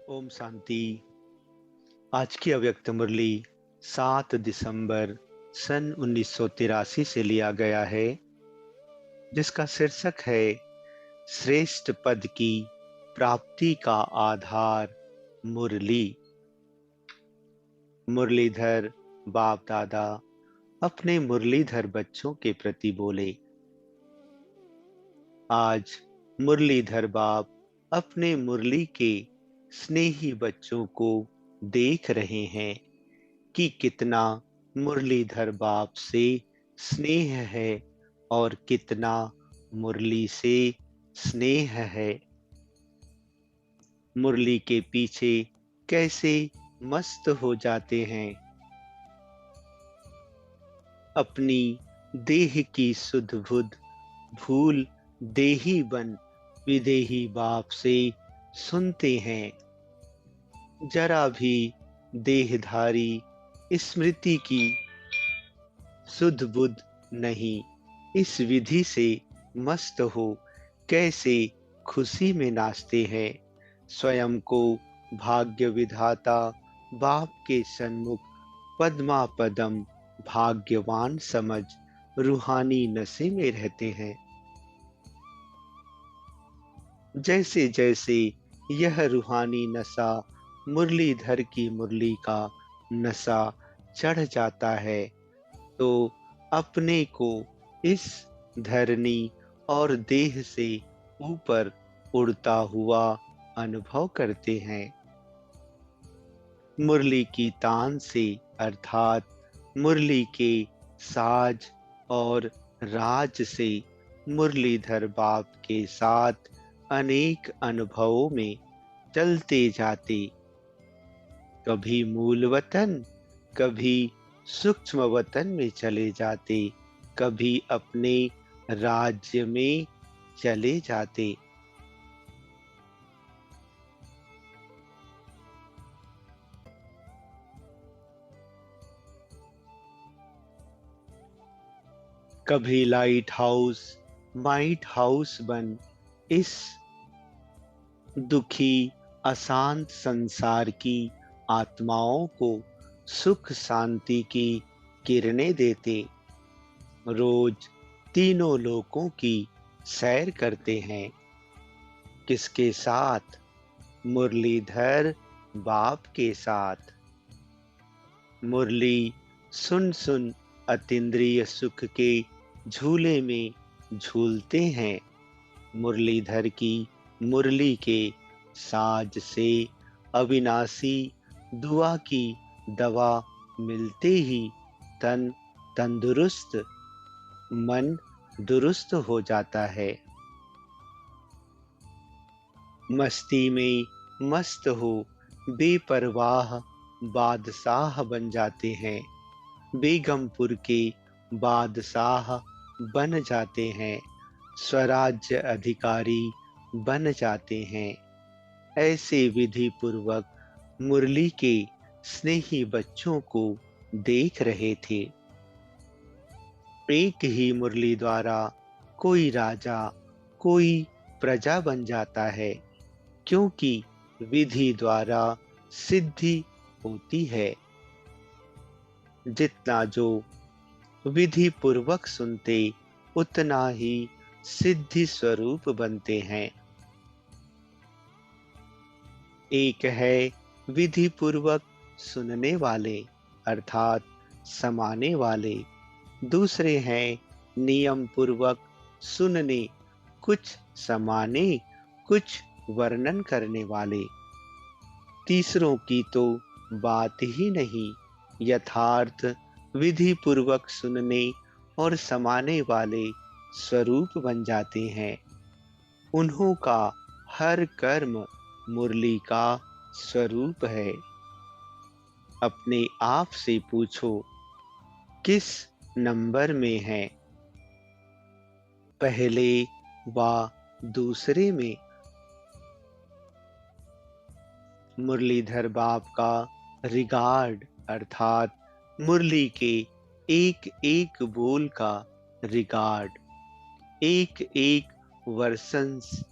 ओम शांति। आज की अव्यक्त मुरली 7 दिसंबर सन 1983 से लिया गया है, जिसका शीर्षक है श्रेष्ठ पद की प्राप्ति का आधार मुरली। मुरलीधर बाप दादा अपने मुरलीधर बच्चों के प्रति बोले। आज मुरलीधर बाप अपने मुरली के स्नेही बच्चों को देख रहे हैं कि कितना मुरलीधर बाप से स्नेह है और कितना मुरली से स्नेह है। मुरली के पीछे कैसे मस्त हो जाते हैं। अपनी देह की सुध बुध भूल देही बन विदेही बाप से सुनते हैं। जरा भी देहधारी स्मृति की सुध बुध नहीं, इस विधि से मस्त हो कैसे खुशी में नाचते हैं। स्वयं को भाग्य विधाता बाप के सन्मुख पद्मा पदम भाग्यवान समझ रूहानी नशे में रहते हैं। जैसे जैसे यह रूहानी नशा मुरलीधर की मुरली का नशा चढ़ जाता है, तो अपने को इस धरनी और देह से ऊपर उड़ता हुआ अनुभव करते हैं। मुरली की तान से अर्थात मुरली के साज और राज से मुरलीधर बाप के साथ अनेक अनुभवों में चलते जाते, कभी मूल वतन, कभी सूक्ष्म वतन में चले जाते, कभी अपने राज्य में चले जाते। कभी लाइट हाउस माइट हाउस बन इस दुखी अशांत संसार की आत्माओं को सुख शांति की किरणें देते। रोज तीनों लोकों की सैर करते हैं। किसके साथ? मुरलीधर बाप के साथ। मुरली सुन सुन अतीन्द्रिय सुख के झूले में झूलते हैं। मुरलीधर की मुरली के साज से अविनाशी दुआ की दवा मिलते ही तन तंदुरुस्त, मन दुरुस्त हो जाता है। मस्ती में मस्त हो बेपरवाह बादशाह बन जाते हैं। बेगमपुर के बादशाह बन जाते हैं। स्वराज्य अधिकारी बन जाते हैं। ऐसे विधि पूर्वक मुरली के स्नेही बच्चों को देख रहे थे। एक ही मुरली द्वारा कोई राजा, कोई प्रजा बन जाता है, क्योंकि विधि द्वारा सिद्धि होती है। जितना जो विधि पूर्वक सुनते, उतना ही सिद्धि स्वरूप बनते हैं। एक है विधि पूर्वक सुनने वाले अर्थात समाने वाले, दूसरे हैं नियम पूर्वक सुनने, कुछ समाने, कुछ वर्णन करने वाले। तीसरों की तो बात ही नहीं। यथार्थ विधि पूर्वक सुनने और समाने वाले स्वरूप बन जाते हैं। उन्हों का हर कर्म मुरली का स्वरूप है। अपने आप से पूछो, किस नंबर में है? पहले व दूसरे में? मुरलीधर बाप का रिगार्ड अर्थात मुरली के एक एक बोल का रिगार्ड, एक एक वर्षंस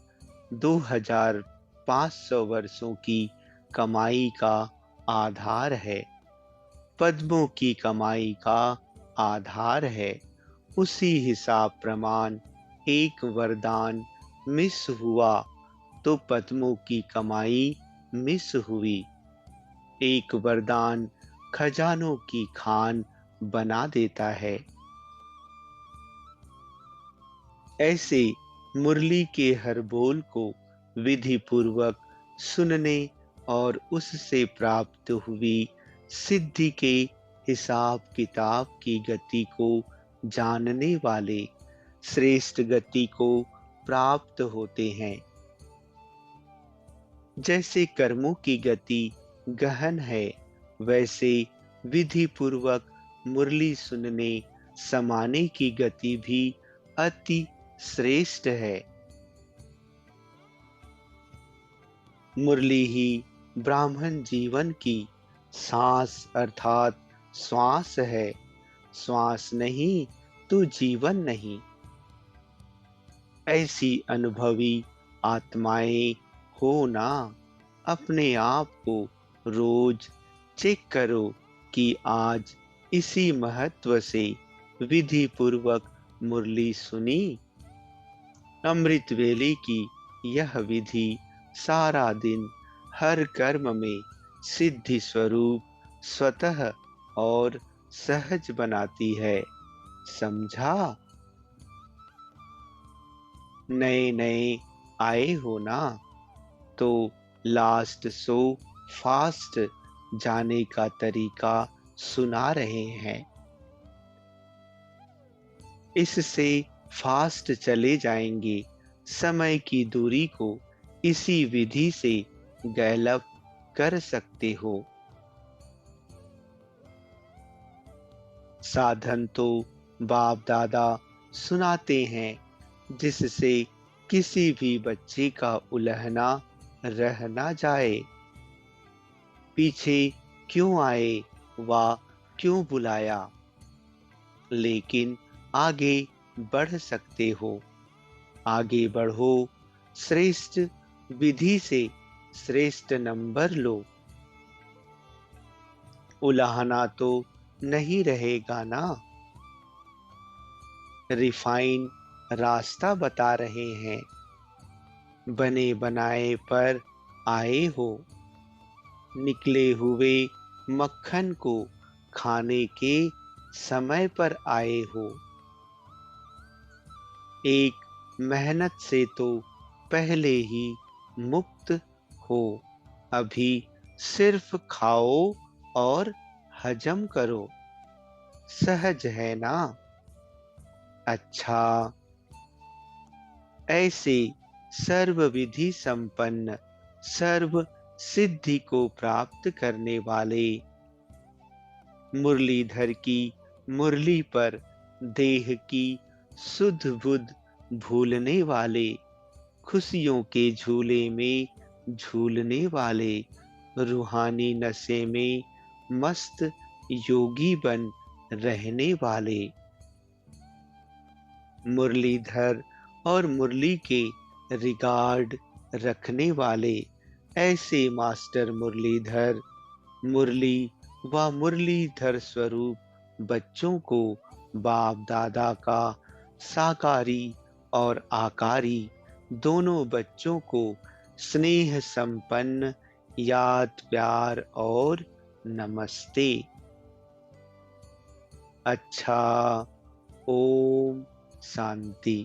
2500 वर्षों की कमाई का आधार है, पद्मों की कमाई का आधार है। उसी हिसाब प्रमाण एक वरदान मिस हुआ तो पद्मों की कमाई मिस हुई। एक वरदान खजानों की खान बना देता है। ऐसे मुरली के हर बोल को विधि पूर्वक सुनने और उससे प्राप्त हुई सिद्धि के हिसाब किताब की गति को जानने वाले श्रेष्ठ गति को प्राप्त होते हैं। जैसे कर्मों की गति गहन है, वैसे विधि पूर्वक मुरली सुनने समाने की गति भी अति श्रेष्ठ है। मुरली ही ब्राह्मण जीवन की सांस अर्थात श्वास है। श्वास नहीं तो जीवन नहीं। ऐसी अनुभवी आत्माएं हो ना, अपने आप को रोज चेक करो कि आज इसी महत्व से विधि पूर्वक मुरली सुनी। अमृत वेले की यह विधि सारा दिन हर कर्म में सिद्धि स्वरूप स्वतः और सहज बनाती है। समझा? नए नए आए हो ना, तो लास्ट सो फास्ट जाने का तरीका सुना रहे हैं। इससे फास्ट चले जाएंगे। समय की दूरी को इसी विधि से गैलप कर सकते हो। साधन तो बाप दादा सुनाते हैं, जिससे किसी भी बच्चे का उलहना रह ना जाए। पीछे क्यों आए व क्यों बुलाया, लेकिन आगे बढ़ सकते हो। आगे बढ़ो, श्रेष्ठ विधि से श्रेष्ठ नंबर लो। उलाहना तो नहीं रहेगा ना। रिफाइन रास्ता बता रहे हैं। बने बनाए पर आए हो। निकले हुए मक्खन को खाने के समय पर आए हो। एक मेहनत से तो पहले ही मुक्त हो। अभी सिर्फ खाओ और हजम करो। सहज है ना? अच्छा, ऐसे सर्व विधि संपन्न सर्व सिद्धि को प्राप्त करने वाले मुरलीधर की मुरली पर देह की सुध बुध भूलने वाले, खुशियों के झूले में झूलने वाले, रूहानी नशे में मस्त योगी बन रहने वाले, मुरलीधर और मुरली के रिगार्ड रखने वाले ऐसे मास्टर मुरलीधर, मुरली व मुरलीधर स्वरूप बच्चों को बाप दादा का साकारी और आकारी दोनों बच्चों को स्नेह संपन्न याद प्यार और नमस्ते। अच्छा, ओम शांति।